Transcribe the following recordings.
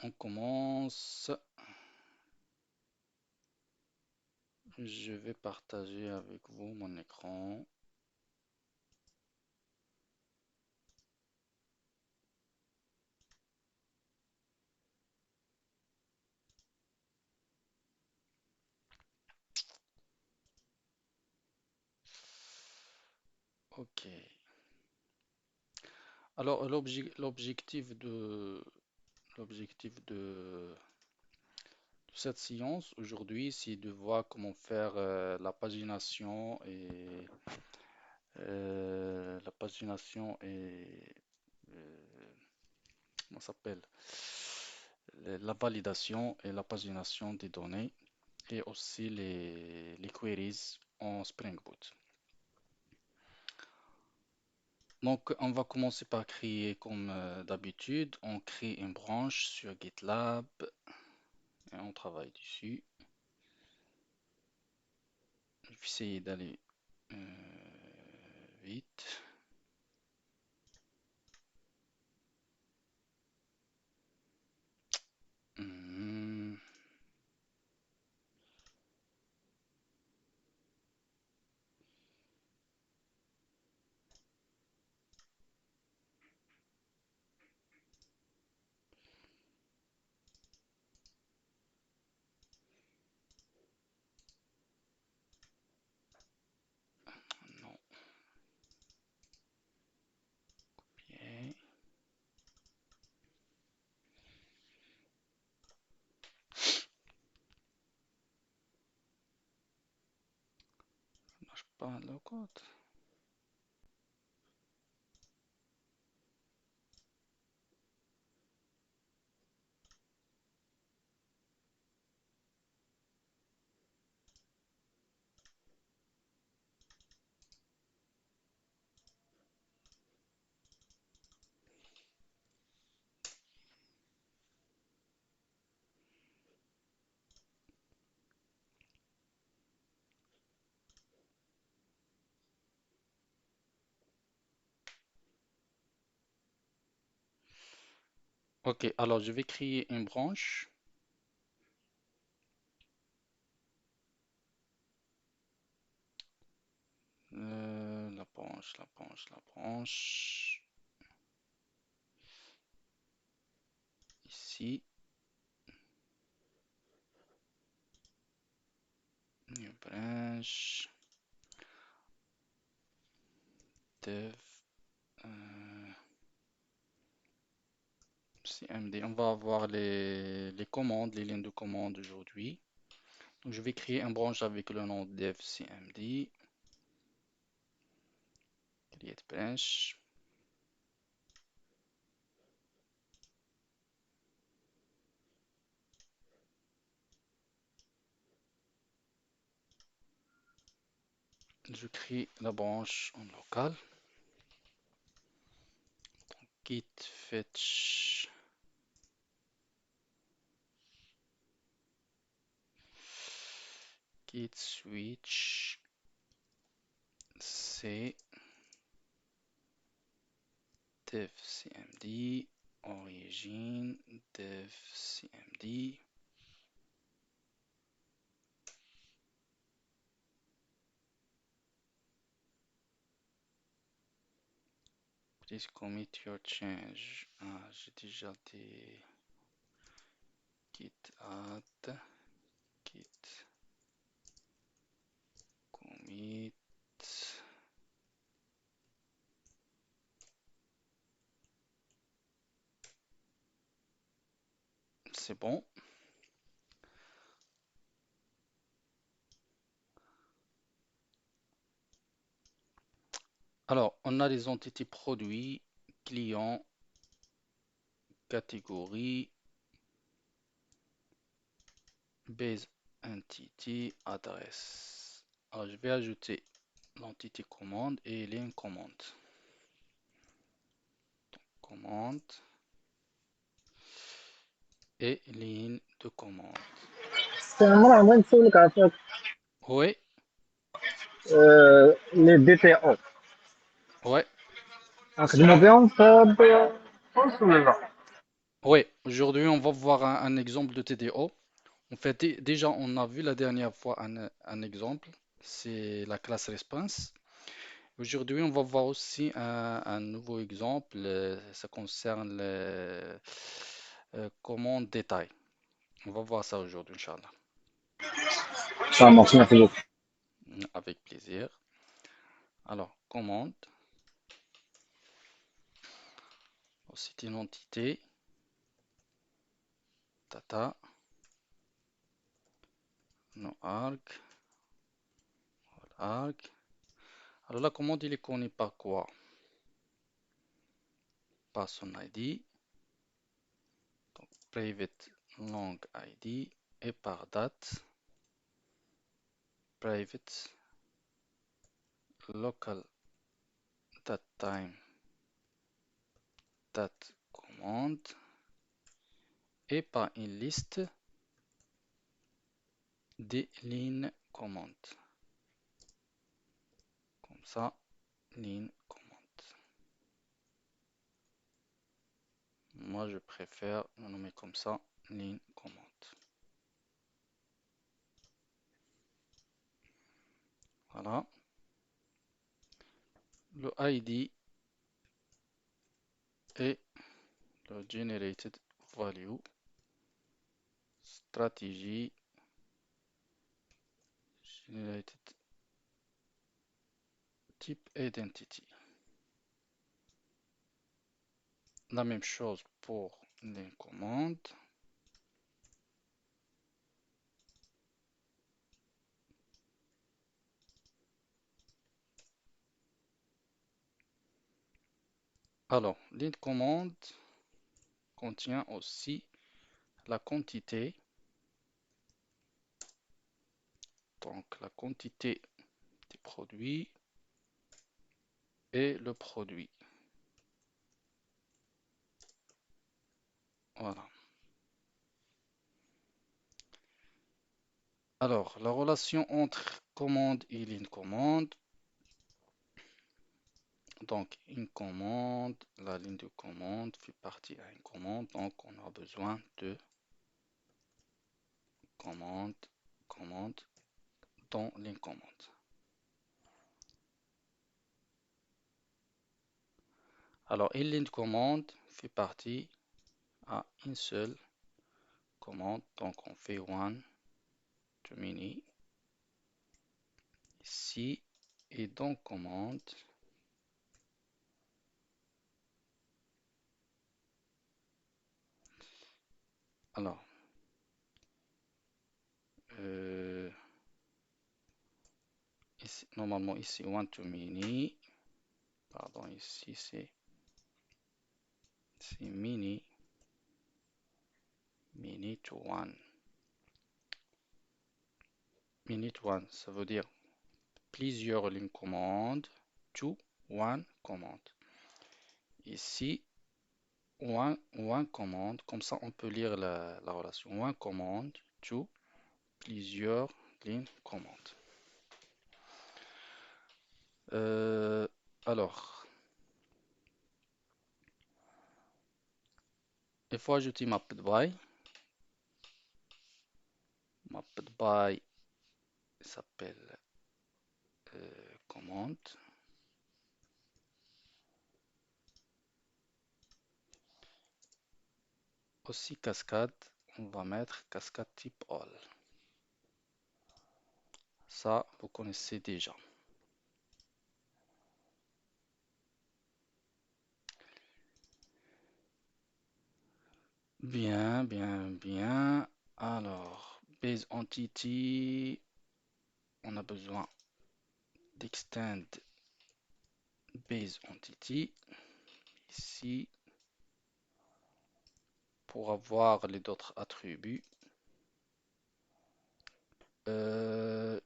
On commence. Je vais partager avec vous mon écran. Ok. Alors, l'objectif de cette séance aujourd'hui, c'est de voir comment faire la pagination et comment ça s'appelle? La validation et la pagination des données et aussi les queries en Spring Boot. Donc, on va commencer par créer comme d'habitude. On crée une branche sur GitLab et on travaille dessus. Je vais essayer d'aller vite. Hmm, non, bien. Ça marche pas le code. Ok, alors je vais créer une branche. La branche. Ici, new branch, dev, euh, CMD. On va avoir les commandes, les lignes de commande aujourd'hui. Donc, je vais créer une branche avec le nom dev CMD, create branch. Je crée la branche en local. Git fetch git switch c dev cmd origine dev cmd. Please commit your change. Ah, j'ai déjà des git add git commit. C'est bon. Alors, on a les entités produits, clients, catégorie, base entity, adresse. Alors, je vais ajouter l'entité commande et ligne commande. Commande et ligne de commande. Oui, للDTO ouais. نخدموا بهم في الكونسول ولا لا؟ Oui, aujourd'hui, on va voir un exemple de TDO. En fait, déjà, on a vu la dernière fois un exemple, c'est la classe response. Aujourd'hui, on va voir aussi un nouveau exemple, ça concerne les commandes détail. On va voir ça aujourd'hui, Inch'Allah. Ça marche, merci beaucoup. Avec plaisir. Alors, commande, c'est une entité, data, no arg, arg. Alors, la commande, il est connu par quoi? Par son ID, donc private long ID, et par date, private local date time, date commande, et par une liste des lignes commande. Comme ça, ligne commande. Moi, je préfère le nommer comme ça, ligne commande. Voilà. Le ID et le generated value, stratégie, generated type identity. La même chose pour les commandes. Alors, ligne commande contient aussi la quantité, donc la quantité des produits et le produit. Voilà. Alors, la relation entre commande et ligne commande. Donc, une commande, la ligne de commande fait partie à une commande, donc on a besoin de commande, commande dans ligne commande. Alors, une ligne de commande fait partie à une seule commande, donc on fait one to many ici et dans commande. Alors, euh, ici, normalement ici one to many, pardon, ici c'est many, many to one. Many to one, ça veut dire plusieurs lignes commandes to one commande. Ici, one commande, comme ça on peut lire la relation. One commande to plusieurs lignes commandes. Euh, alors, il faut ajouter map by. Map by s'appelle commande. Aussi cascade, on va mettre cascade type all. Ça, vous connaissez déjà. Bien, bien, bien. Alors, base entity, on a besoin d'extend base entity ici pour avoir les autres attributs.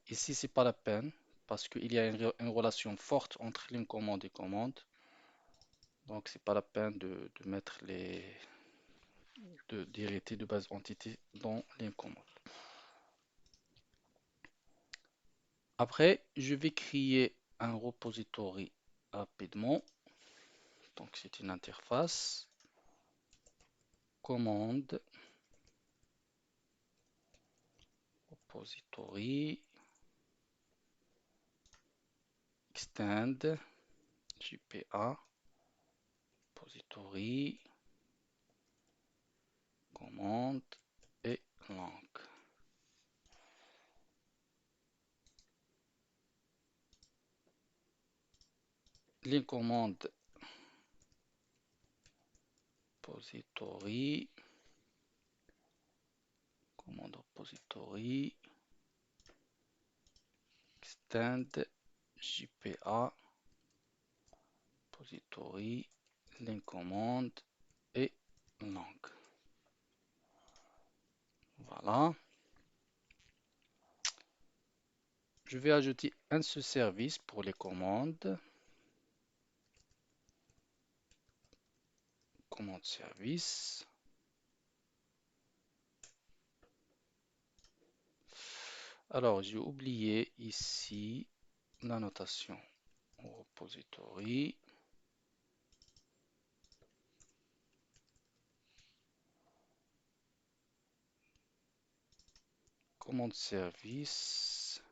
Ici, c'est pas la peine parce qu'il y a une relation forte entre ligne commande et commande. Donc, c'est pas la peine de mettre d'hériter de base entité dans ligne commande. Après, je vais créer un repository rapidement. Donc, c'est une interface. commande, repository, extend, JPA, repository, commande et langue. Les commandes repository, commande repository, extend, JPA, repository, les commandes et langue. Voilà. Je vais ajouter un sous-service pour les commandes. Commande service. Alors, j'ai oublié ici la notation repository. Commande service.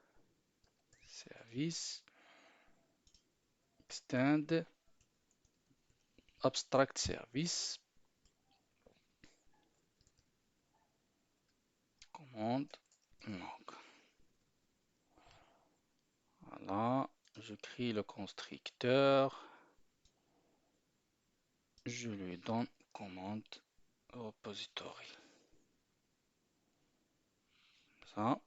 Service. Extend. Abstract service. Commande langue. Voilà. Je crée le constructeur. Je lui donne commande repository. Ça.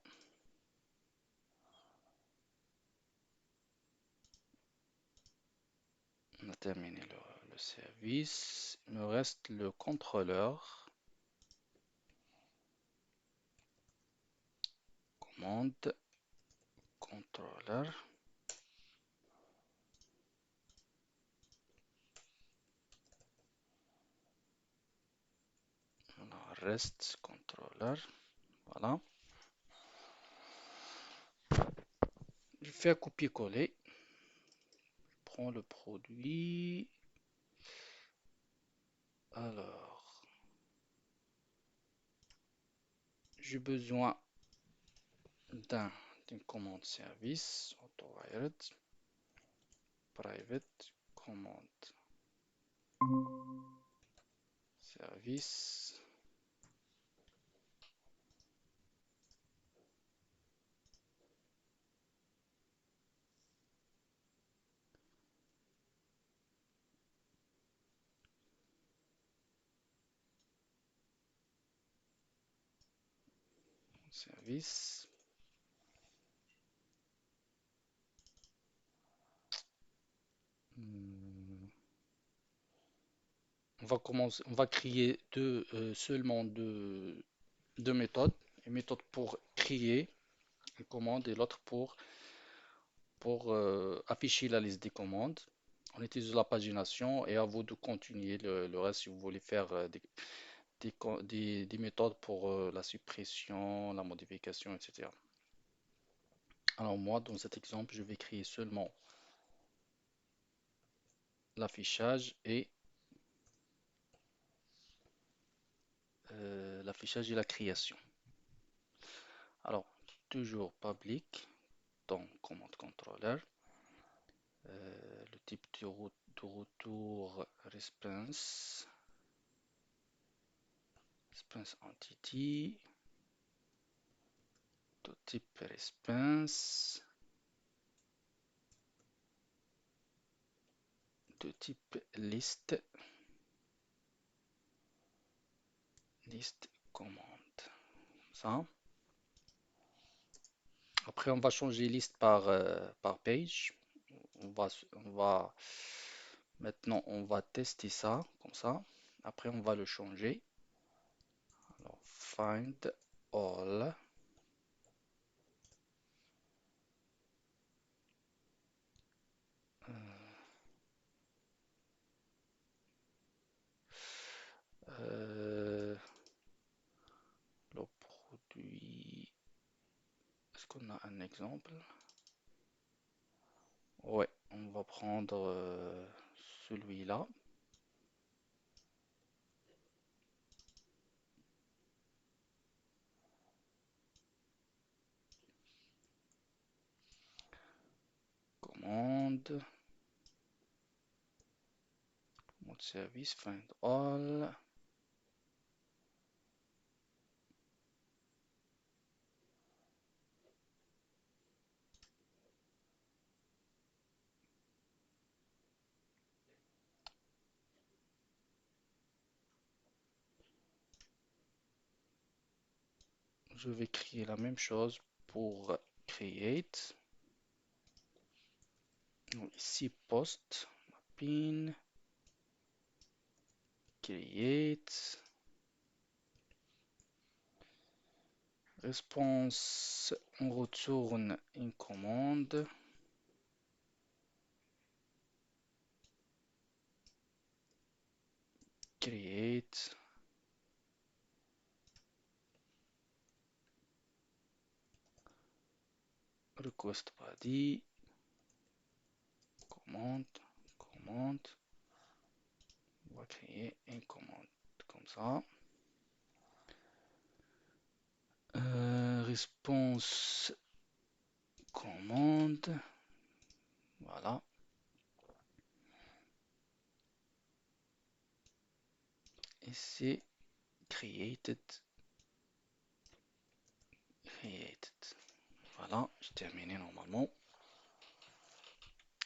On a terminé le service. Il me reste le contrôleur. Commande contrôleur. Voilà, reste contrôleur. Voilà. Je fais un copier-coller. Je prends le produit. Alors, j'ai besoin d'une commande service. Auto-wired. Private commande service. Service. Hmm. On va créer seulement deux méthodes. Une méthode pour créer une commande et l'autre pour afficher la liste des commandes. On utilise la pagination et à vous de continuer le reste si vous voulez faire des méthodes pour la suppression, la modification, etc. Alors moi, dans cet exemple, je vais créer seulement l'affichage et la création. Alors, toujours public dans commande controller. Le type de retour response entity, de type response, de type liste commande. Ça. Après, on va changer liste par page. On va maintenant on va tester ça comme ça. Après, on va le changer. Alors, find all. Euh, le produit. Est-ce qu'on a un exemple? Ouais, on va prendre celui-là. commande, mode service, find all. Je vais créer la même chose pour create. Donc, ici, post, pin, create, response, on retourne une commande, create, request body, commande, commande, on va créer une commande comme ça. Response, commande, voilà, et c'est created, created. Voilà, j'ai terminé normalement.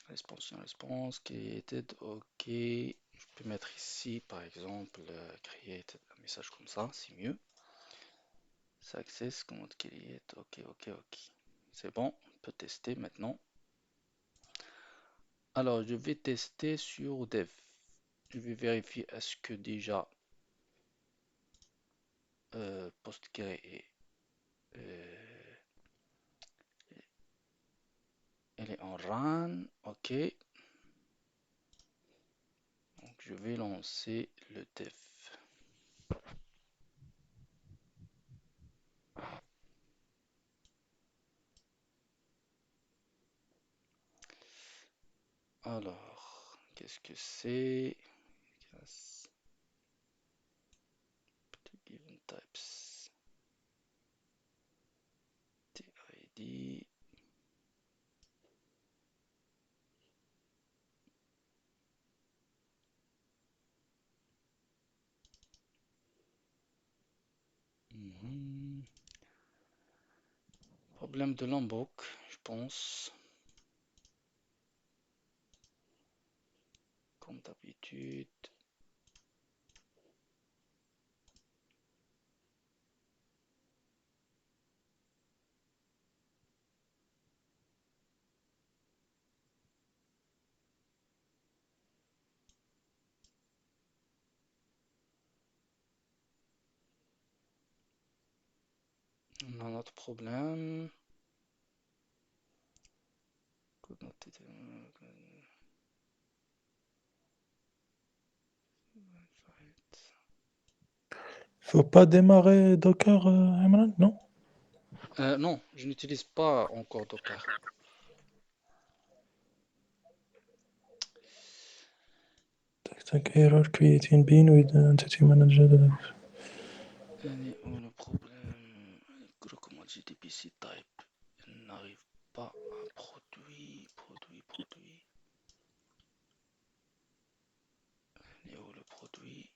Response, created, ok. Je peux mettre ici, par exemple, create un message comme ça, c'est mieux. Success, commande create, ok, ok, ok. C'est bon, on peut tester maintenant. Alors, je vais tester sur dev. Je vais vérifier est-ce que déjà PostgreSQL elle est en run, ok. Donc, je vais lancer le dev. Alors, qu'est-ce que c'est? Given types, TID. Mhm. Problème de Lombok, je pense. Comme d'habitude. On a un autre problème. Could not Faut pas démarrer Docker, Imran, non? Non, je n'utilise pas encore Docker. Tac, error creating bean with entity manager. Elle est où le problème? Recommande GDPC type. Elle n'arrive pas à produire. Elle est où le produit?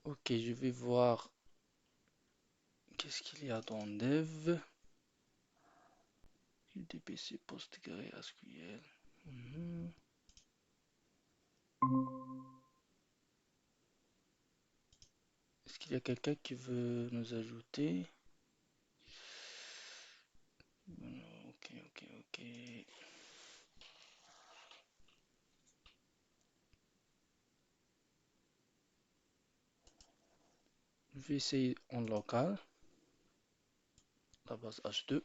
Ok, je vais voir qu'est-ce qu'il y a dans dev. GDPC PostgreSQL. Mhm. Est-ce qu'il y a quelqu'un qui veut nous ajouter? Ok, ok, ok. Je vais essayer en local, la base H2.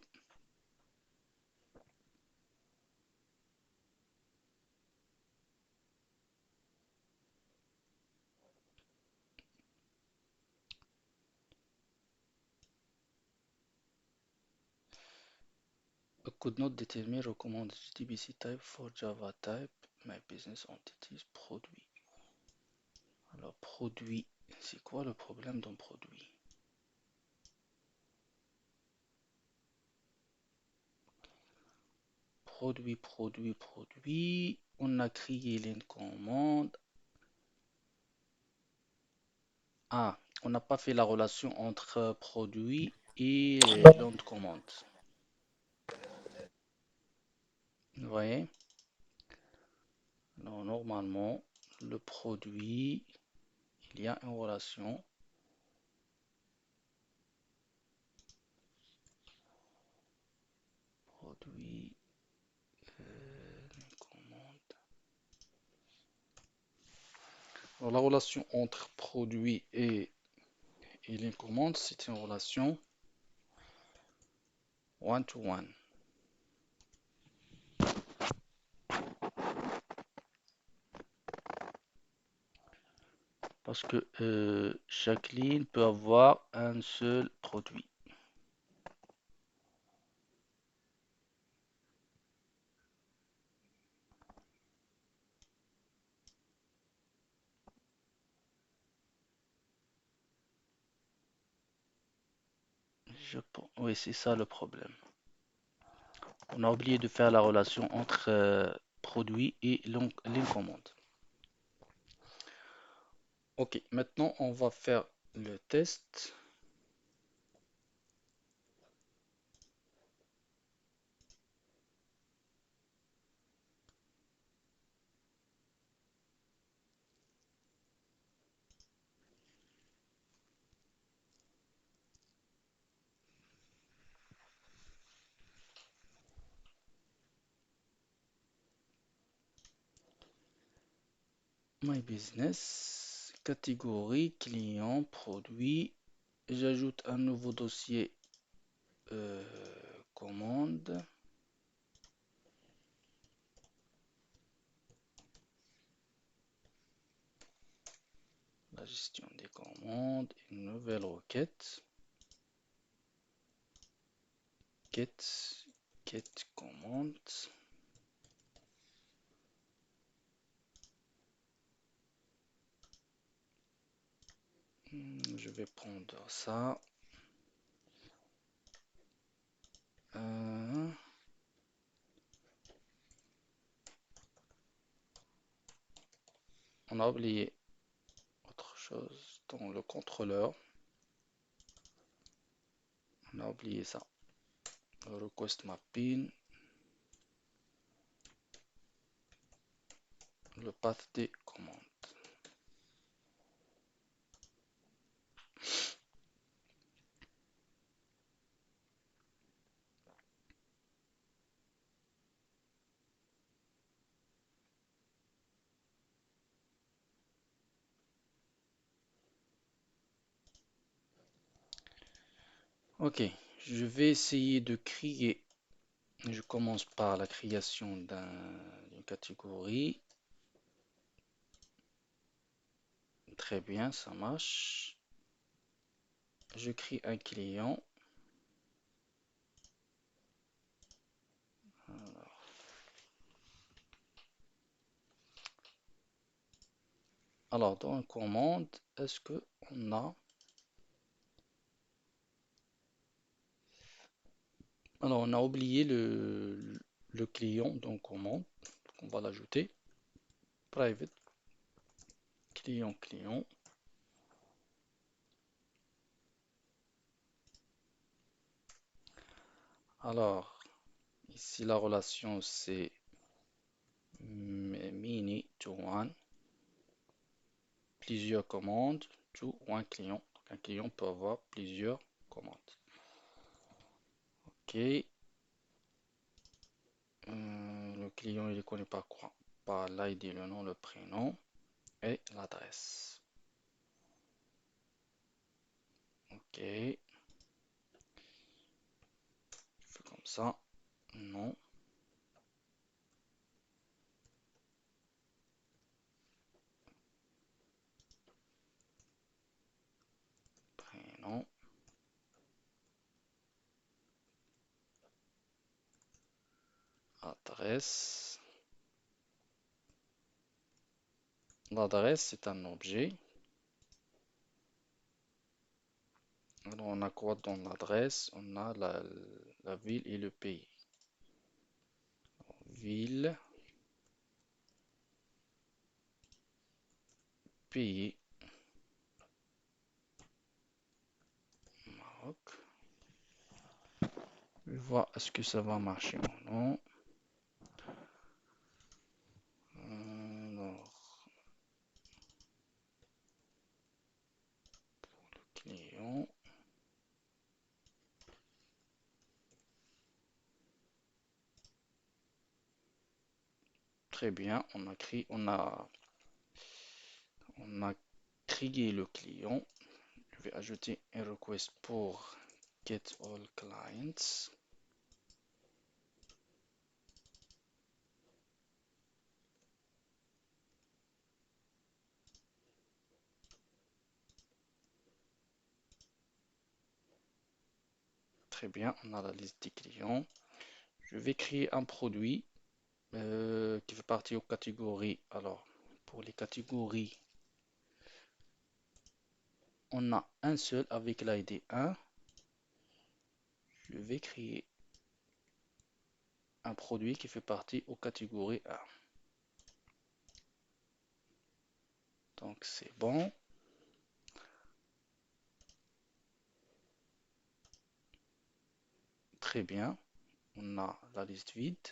I could not determine recommend GDBC type for Java type, my business entities, produit. Alors, produit, c'est quoi le problème d'un produit? produit. On a créé une commande. Ah, on n'a pas fait la relation entre produit et l'onde commande. Vous voyez? Alors, normalement, le produit, il y a une relation. Produit, commande. Alors, la relation entre produit et les commandes, c'est une relation one-to-one. Parce que chaque ligne peut avoir un seul produit. Oui, c'est ça le problème. On a oublié de faire la relation entre produit et ligne commande. Ok, maintenant on va faire le test. My business, catégorie, client, produit. J'ajoute un nouveau dossier commande. La gestion des commandes, une nouvelle requête. Get commande. Je vais prendre ça. On a oublié autre chose dans le contrôleur. On a oublié ça. Le request mapping. Le path des commandes. Ok, je vais essayer de créer. Je commence par la création d'une catégorie. Très bien, ça marche. Je crée un client. Alors, dans une commande, est-ce que on a... Alors, on a oublié le client dans commande. Donc, on va l'ajouter. Private. Client. Alors, ici, la relation, c'est mini to one. Plusieurs commandes to one client. Donc, un client peut avoir plusieurs commandes. Ok. Le client, il est connu par quoi? Par l'ID, le nom, le prénom et l'adresse. Ok. Je fais comme ça. Nom, prénom, adresse. L'adresse, c'est un objet. Alors, on a quoi dans l'adresse? On a la ville et le pays. ville, pays, Maroc. Je vais voir est-ce que ça va marcher ou non. Alors, client. Très bien, on a créé le client. Je vais ajouter un request pour get all clients. Très bien, on a la liste des clients. Je vais créer un produit qui fait partie aux catégories. Alors, pour les catégories, on a un seul avec l'ID 1. Je vais créer un produit qui fait partie aux catégories 1. Donc, c'est bon. Très bien. On a la liste vide.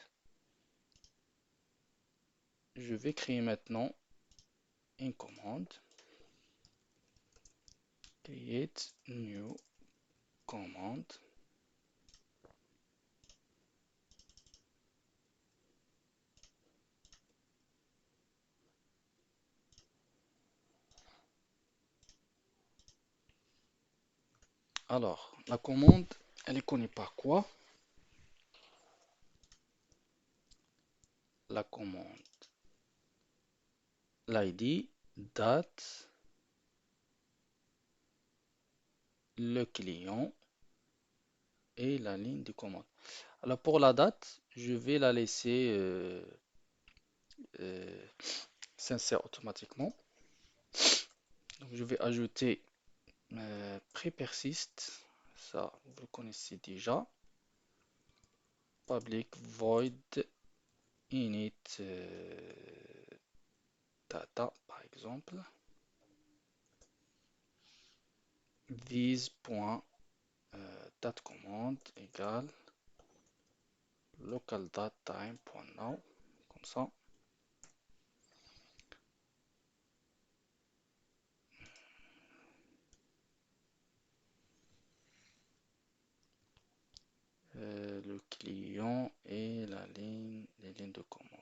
Je vais créer maintenant une commande. Create new command. Alors, la commande, elle est connue par quoi? La commande, l'ID, date, le client et la ligne de commande. Alors pour la date, je vais la laisser euh, s'insère automatiquement. Donc je vais ajouter prepersist, ça vous le connaissez déjà. Public void init data par exemple. Date commande égale local date time.now, comme ça. Le client et les lignes de commande.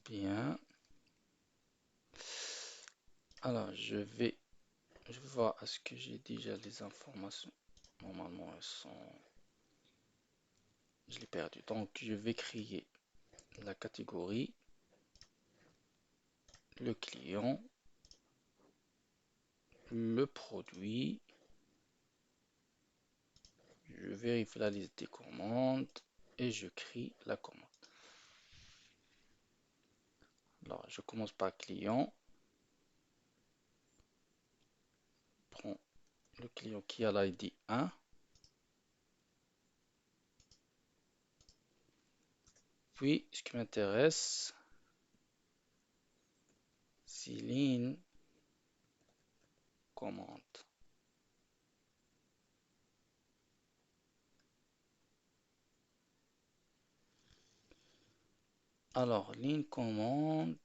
Bien. Alors, je vais voir est-ce que j'ai déjà les informations. Normalement, je l'ai perdu. Donc, je vais créer la catégorie, le client, le produit. Je vérifie la liste des commandes et je crée la commande. Alors, je commence par client. Prends le client qui a l'ID 1. Puis, ce qui m'intéresse, c'est ligne commande. Alors, ligne commande,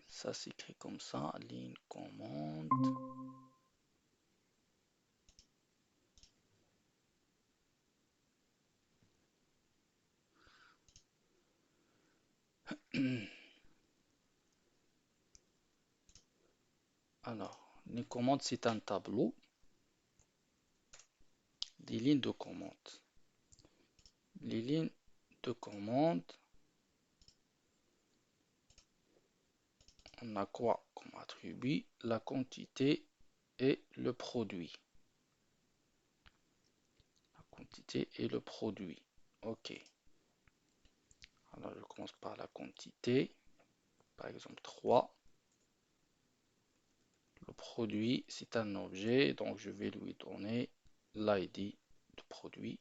ça s'écrit comme ça, ligne commande. Alors, ligne commande, c'est un tableau des lignes de commande. Les lignes de commande, on a quoi comme attribut? La quantité et le produit. La quantité et le produit. OK. Alors, je commence par la quantité. Par exemple, 3. Le produit, c'est un objet, donc je vais lui donner l'ID de produit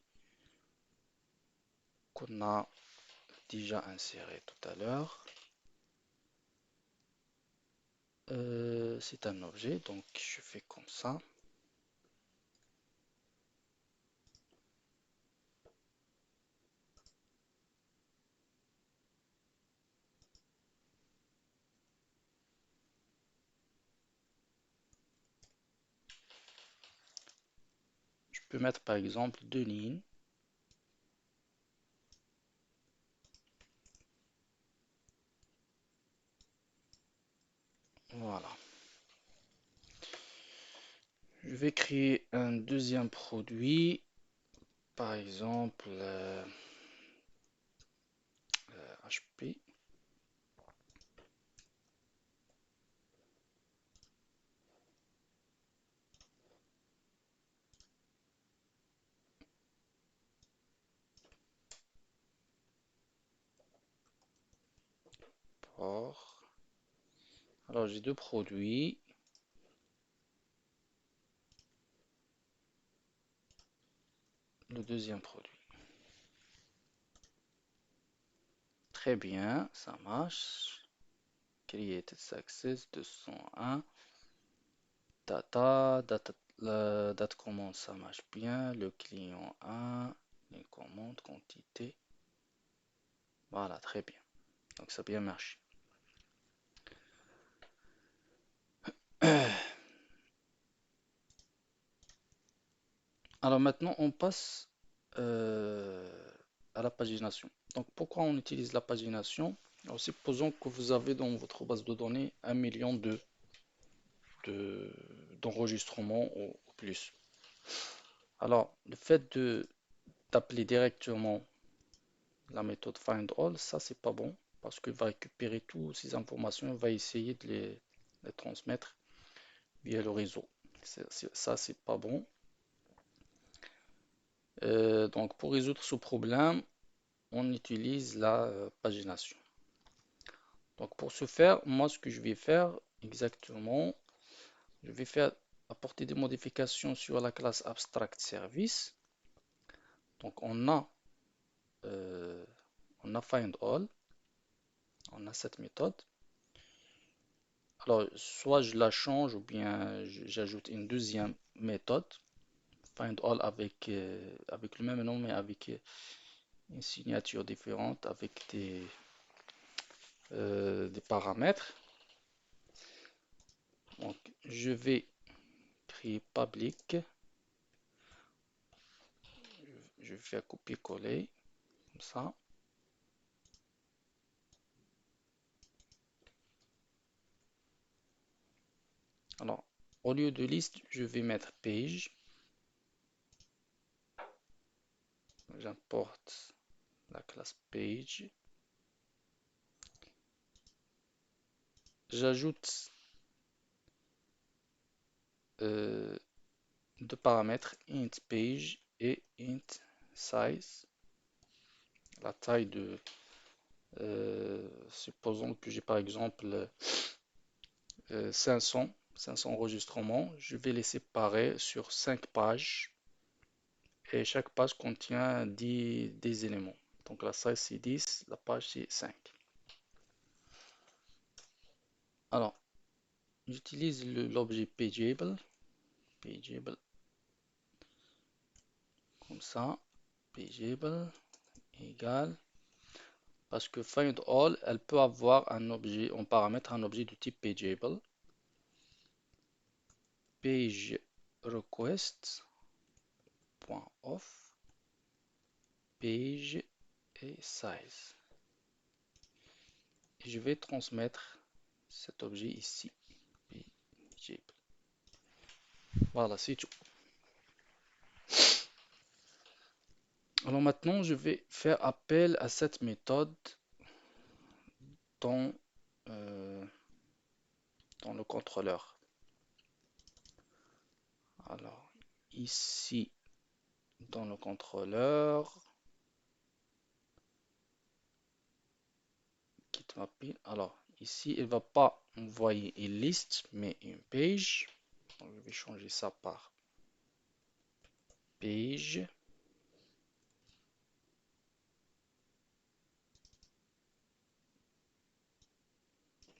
qu'on a déjà inséré tout à l'heure. C'est un objet, donc je fais comme ça. Je peux mettre par exemple 2 lignes. Voilà. Je vais créer un deuxième produit, par exemple HP. Alors j'ai deux produits. Le deuxième produit. Très bien, ça marche. Created success 201. La date commande, ça marche bien. Le client 1, les commandes, quantité. Voilà, très bien. Donc ça a bien marché. Alors maintenant, on passe à la pagination. Donc pourquoi on utilise la pagination? Alors, supposons que vous avez dans votre base de données 1 million d'enregistrements ou plus. Alors, le fait d'appeler directement la méthode findAll, ça c'est pas bon parce qu'il va récupérer toutes ces informations, il va essayer de les transmettre via le réseau. Ça c'est pas bon. Donc pour résoudre ce problème, on utilise la pagination. Donc pour ce faire, moi ce que je vais faire exactement, je vais faire apporter des modifications sur la classe abstract service. Donc on a findAll, on a cette méthode. Alors soit je la change ou bien j'ajoute une deuxième méthode, findAll avec le même nom mais avec une signature différente, avec des paramètres. Donc je vais créer public, je vais faire copier-coller comme ça. Alors au lieu de liste, je vais mettre page. J'importe la classe page. J'ajoute deux paramètres, int page et int size. La taille de, supposons que j'ai par exemple 500 enregistrements, je vais les séparer sur 5 pages et chaque page contient 10 éléments. Donc la size c'est 10, la page c'est 5. Alors, j'utilise l'objet pageable comme ça, pageable égale, parce que findAll, elle peut avoir un objet, on paramètre un objet du type pageable, page request.off page et size. Et je vais transmettre cet objet ici, pageable. Voilà, c'est tout. Alors maintenant, je vais faire appel à cette méthode dans le contrôleur. Alors, ici, dans le contrôleur, git mapping. Alors, ici, il ne va pas envoyer une liste, mais une page. Donc, je vais changer ça par page.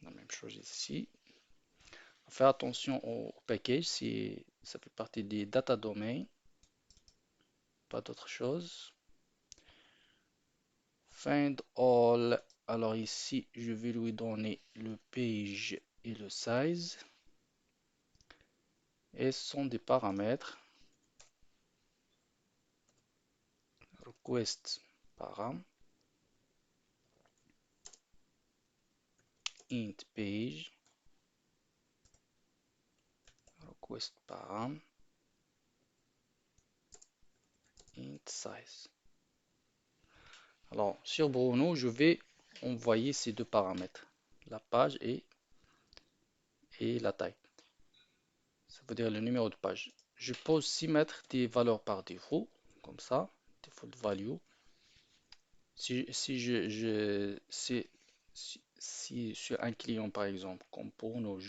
La même chose ici. Faire attention au package si ça fait partie des data domain, pas d'autre chose. Find all. Alors ici, je vais lui donner le page et le size. Et ce sont des paramètres. Request param. Int page. Request param. Int size. Alors, sur Bruno, je vais envoyer ces deux paramètres, la page et la taille. Ça veut dire le numéro de page. Je peux aussi mettre des valeurs par défaut, comme ça, default value. Si sur un client, par exemple, comme pour nous,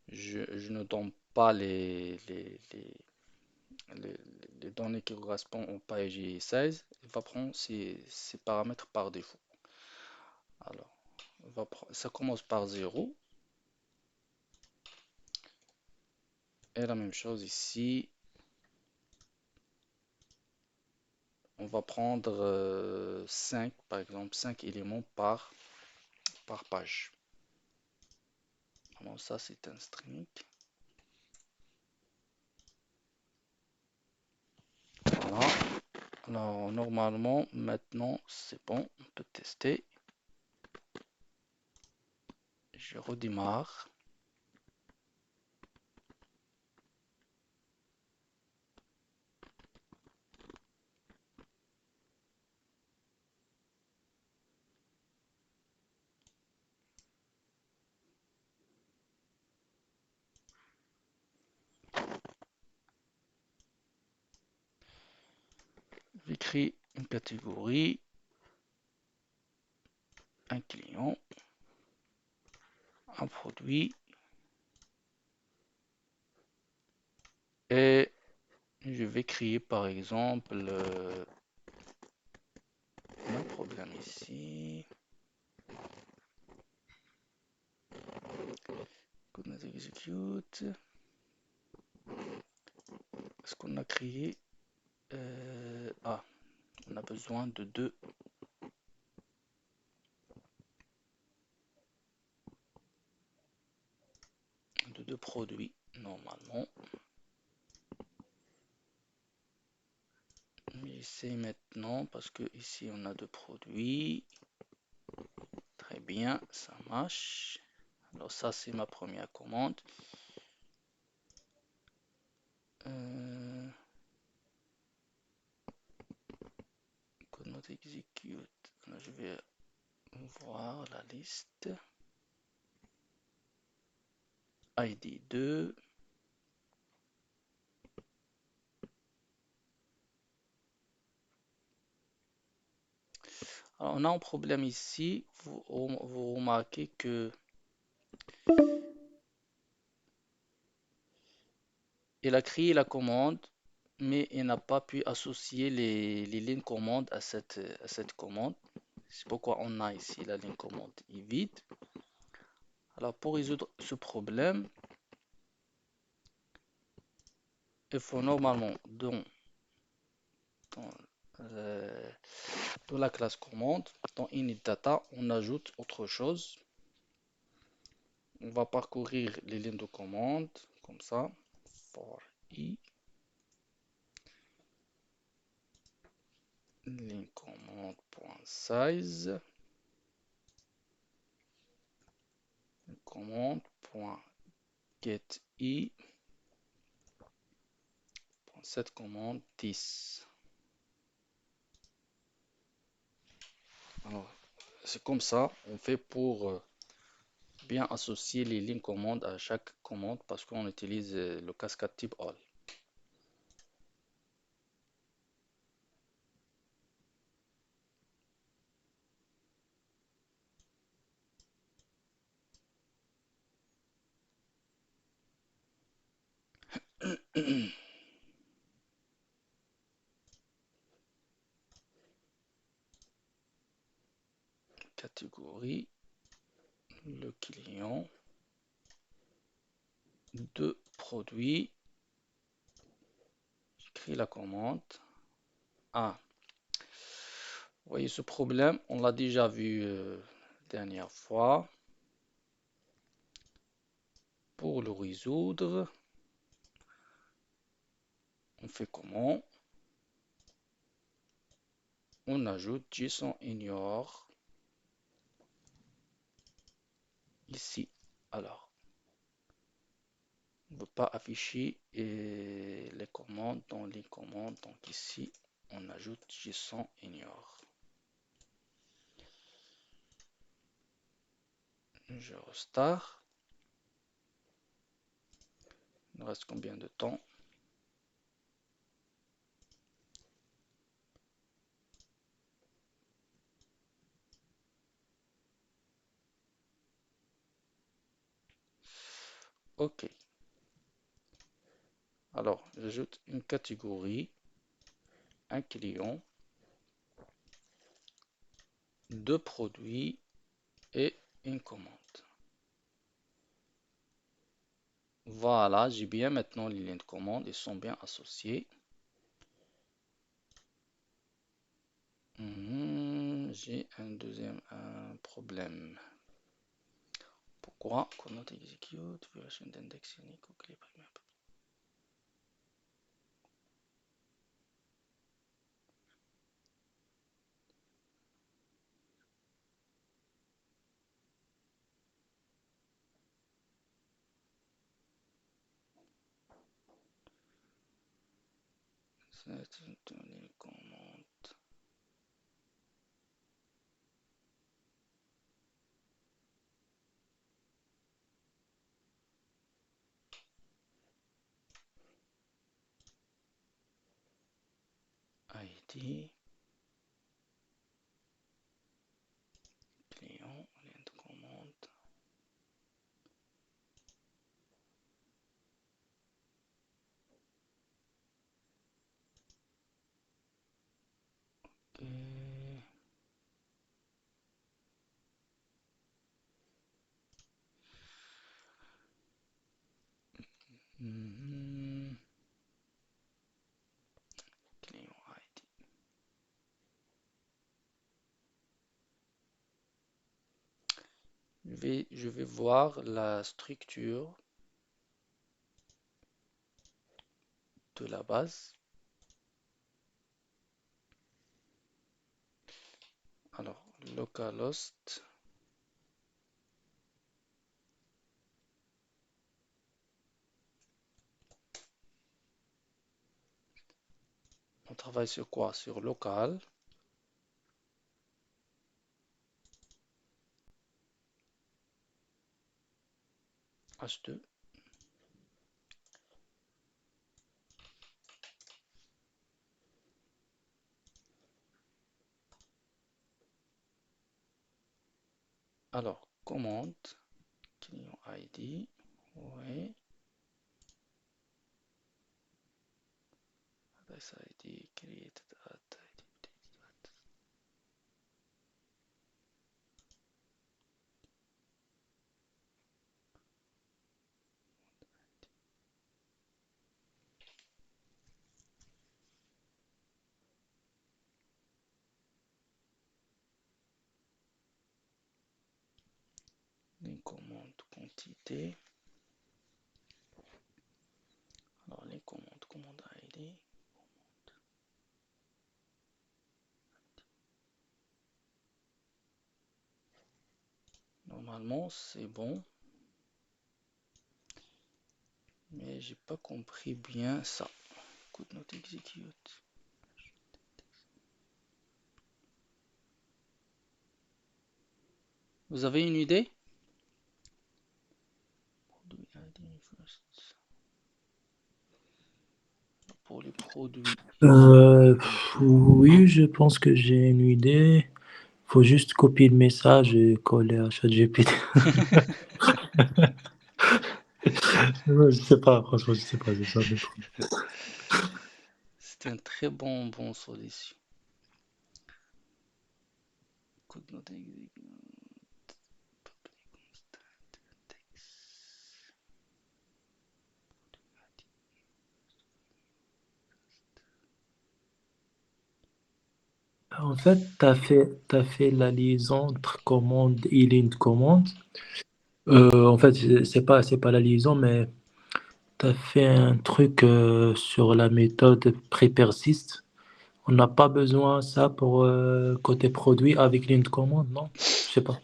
je ne donne pas les- les données qui correspondent au page 16, il va prendre ces paramètres par défaut. Alors, ça commence par 0. Et la même chose ici. On va prendre 5, par exemple, 5 éléments par page. Alors ça, c'est un string. Voilà. Alors, normalement, maintenant, c'est bon. On peut tester. Je redémarre. J'écris une catégorie, un client, un produit. Et je vais créer, par exemple, un problème ici. Could not execute. Est-ce qu'on a créé on a besoin de deux produits normalement. J'essaie maintenant parce que ici on a deux produits. Très bien, ça marche. Alors ça c'est ma première commande. Could not execute. Alors, je vais voir la liste. ID 2. Alors, on a un problème ici. Vous remarquez que il a créé la commande, mais il n'a pas pu associer les lignes commandes à cette commande. C'est pourquoi on a ici la ligne commande est vide. Alors pour résoudre ce problème, il faut normalement euh, dans la classe commande, dans init-data, on ajoute autre chose. On va parcourir les lignes de commande comme ça. For i ligne commande.size commande.get i cette commande 10. Alors, c'est comme ça on fait pour bien associer les lignes commandes à chaque commande parce qu'on utilise le cascade type all. Catégorie, le client, de produits, j'écris la commande. Ah, vous voyez ce problème, on l'a déjà vu dernière fois. Pour le résoudre, on fait comment? On ajoute JSON ignore ici. Alors, on ne veut pas afficher les commandes dans les commandes. Donc ici, on ajoute JSON ignore. Je restart. Il reste combien de temps? OK. Alors, j'ajoute une catégorie, un client, deux produits et une commande. Voilà, j'ai bien maintenant les lignes de commande, ils sont bien associés. J'ai un deuxième problème. Pourquoi? Cannot execute, violation d'index unique ou clé primaire. C'est une donnée commande. ID, client, ligne de commande. Okay. Client ID. Je vais voir la structure de la base. Alors, localhost. On travaille sur quoi? Sur local. H2. Alors, commande, client ID. Oui. Adresse ID, create at ID. Les commandes quantité. Alors, les commandes, commande ID. Normalement, c'est bon. Mais j'ai pas compris bien ça. Could not execute. Vous avez une idée? Pour les produits. Oui, je pense que j'ai une idée. Faut juste copier le message et coller à ChatGPT. Ouais, je sais pas, franchement, je sais pas, j'ai jamais trop. C'était un très bon solution. Could not execute public constant text. En fait, t'as fait la liaison entre commande et ligne de commande. En fait, c'est pas la liaison, mais t'as fait un truc sur la méthode pré-persiste. On n'a pas besoin de ça pour côté produit avec ligne de commande, non? Je sais pas.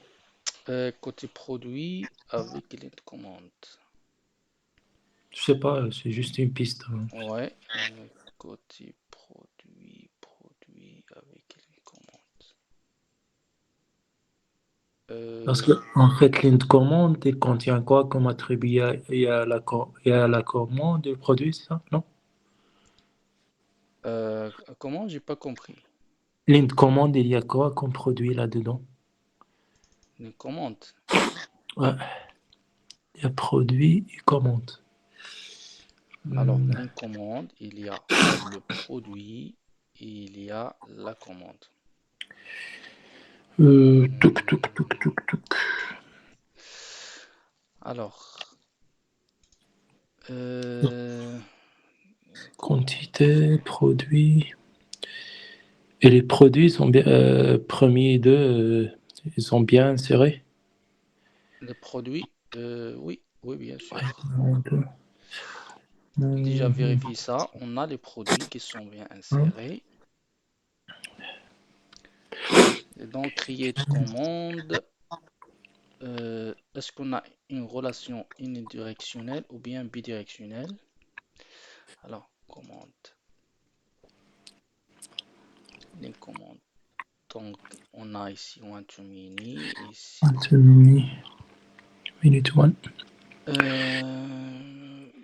Côté produit avec les commandes. Je sais pas, c'est juste une piste, hein. Ouais, côté produit avec les commandes. Parce que, en fait, ligne de commande, il contient quoi comme attribut? Il y a la commande du produit, c'est ça? Non? Comment? J'ai pas compris. Ligne de commande, il y a quoi comme produit là-dedans? Les commandes. Ouais, il y a produit et commande. Alors, Hmm. les commandes, il y a le produit et il y a la commande. Touc, touc, touc, touc, touc. Alors, euh, commande. Quantité, produit. Et les produits sont bien, premiers et deux, ils sont bien insérés. Le produit, oui, bien sûr. Un, deux. Déjà Mhm. vérifié ça, on a les produits qui sont bien Hein. insérés. Et donc, create commande. Est-ce qu'on a une relation unidirectionnelle ou bien bidirectionnelle? Alors, commande, les commandes. Donc, on a ici one to many, ici. Mini, minute one.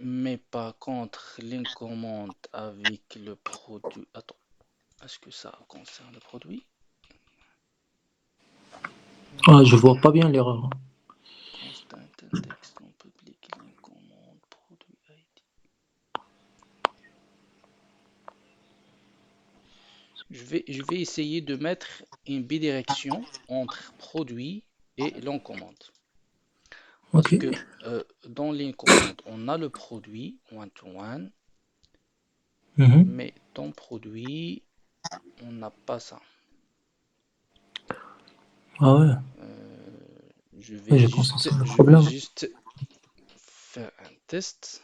Mais par contre, les commandes avec le produit. Attends, est-ce que ça concerne le produit? Ah, je vois pas bien l'erreur. Constant text en public, les commandes, produit ID. Je vais essayer de mettre une bidirection entre produit et l'on commande. Parce Ok. que dans les commandes, on a le produit one-to-one, Mhm. mais dans produit, on n'a pas ça. Ah ouais. Ouais, je pense que c'est le Je vais problème. juste faire un test.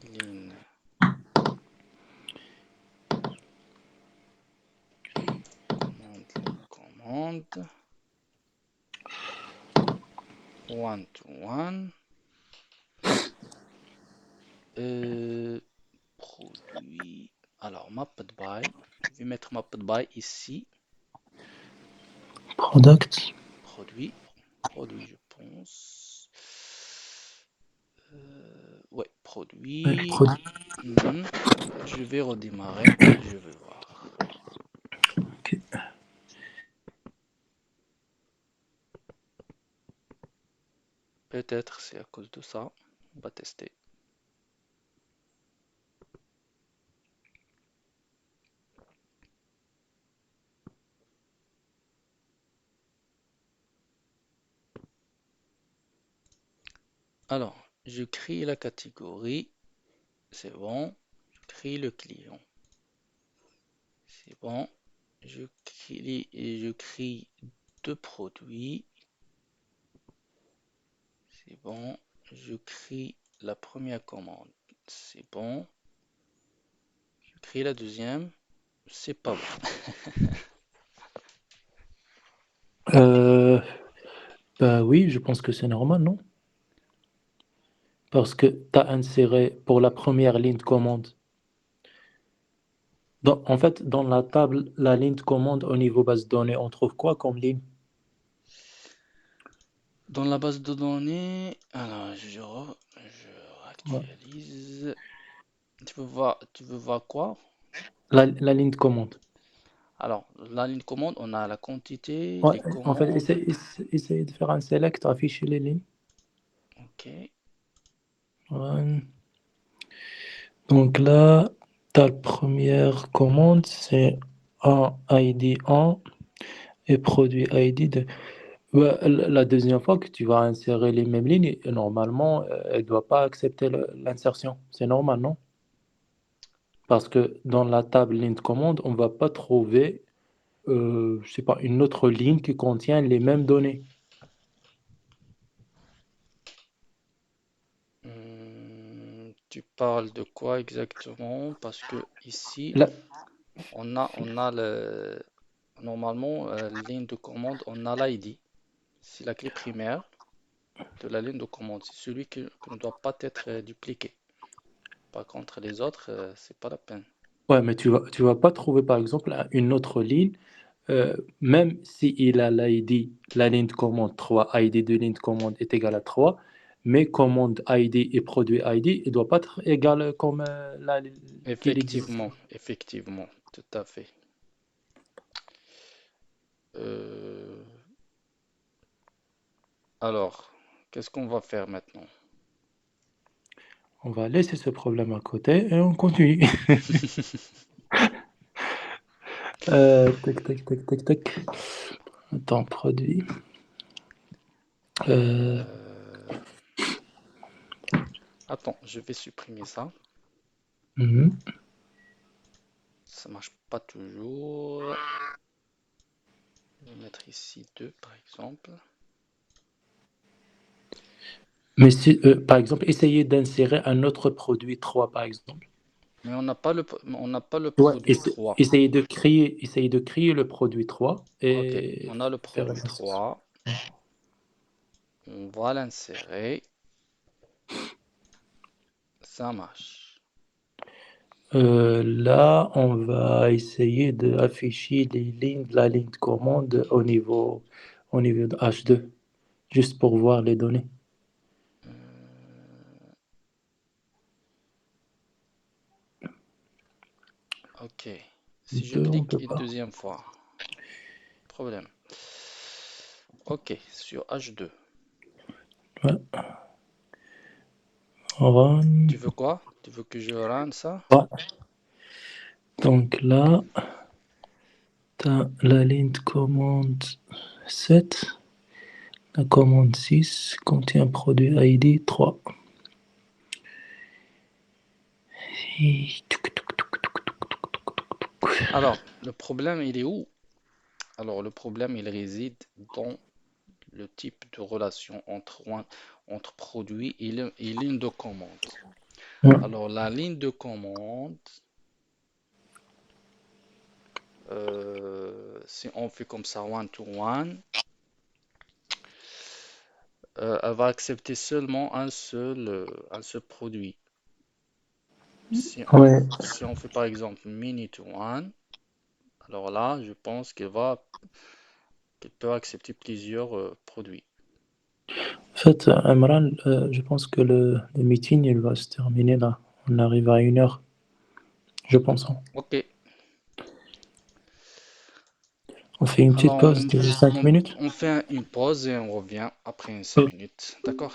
Line commande, one-to-one, produit. Alors, mapped by, je vais mettre mapped by ici. Product. Produit, je pense. Ouais, Ouais, produit. produit. Mhm. Je vais redémarrer et je vais voir. Ok. Peut-être c'est à cause de ça. On va tester. Alors, je crée la catégorie. C'est bon. Je crée le client. C'est bon. Je crée deux produits. C'est bon. Je crée la première commande. C'est bon. Je crée la deuxième. C'est pas bon. Euh, Bah oui, je pense que c'est normal, non? Parce que tu as inséré pour la première ligne de commande. En fait, dans la table, la ligne de commande au niveau base de données, on trouve quoi comme ligne? Dans la base de données, alors je Ouais. actualise. Tu veux voir quoi? La ligne de commande. Alors, la ligne commande, on a la quantité, Ouais, les en fait, commandes. essaye de faire un select, afficher les lignes. Ok. Run. Donc là, ta première commande, c'est un ID 1 et produit ID de. Ouais, la deuxième fois que tu vas insérer les mêmes lignes, normalement, elle ne doit pas accepter l'insertion. C'est normal, non? Parce que dans la table ligne de commande, on ne va pas trouver, je sais pas, une autre ligne qui contient les mêmes données. Tu parles de quoi exactement? Parce que ici, Là, on a normalement, ligne de commande, on a l'ID. C'est la clé primaire de la ligne de commande. C'est celui qui ne doit pas être dupliqué. Par contre, les autres, c'est pas la peine. ouais, mais tu vas pas trouver, par exemple, une autre ligne, même si il a l'ID, la ligne de commande 3, ID de ligne de commande est égal à 3, mais commande ID et produit ID, il doit pas être égal comme qu'il existe. Effectivement, effectivement, tout à fait. Euh, alors, qu'est-ce qu'on va faire maintenant? On va laisser ce problème à côté et on continue. Tac, tac, tac, tac, tac. Attends, produit. Euh, Euh, Attends, je vais supprimer ça. mhm. Ça marche pas toujours. Je vais mettre ici 2 par exemple. Mais si, par exemple, essayez d'insérer un autre produit 3, par exemple. Mais on n'a pas le Ouais, produit 3. essayez de créer le produit 3 Ok, et on a le faire une produit insertion. 3. On va l'insérer. Ça marche. Là, on va essayer d'afficher les lignes de la ligne de commande au niveau de H2, juste pour voir les données. Euh, ok. Si je 2, on clique peut une pas. deuxième fois, problème. Ok, sur H2. Ouais. Run. Tu veux quoi? Tu veux que je rende ça? Ouais. Donc là, tu as la ligne de commande 7. La commande 6 contient produit ID 3. Et Alors, le problème, il est où? Alors, le problème, il réside dans le type de relation entre produit et ligne de commande. Alors, la ligne de commande, si on fait comme ça, one to one, elle va accepter seulement un seul produit. Si on, Ouais. si on fait par exemple mini to one, alors là, je pense qu'elle peut accepter plusieurs produits. En fait, Imran, je pense que le meeting il va se terminer là. On arrive à 1 heure, je pense, hein. Ok, On fait une alors petite pause de 5 minutes. on fait une pause et on revient après 5 minutes. D'accord?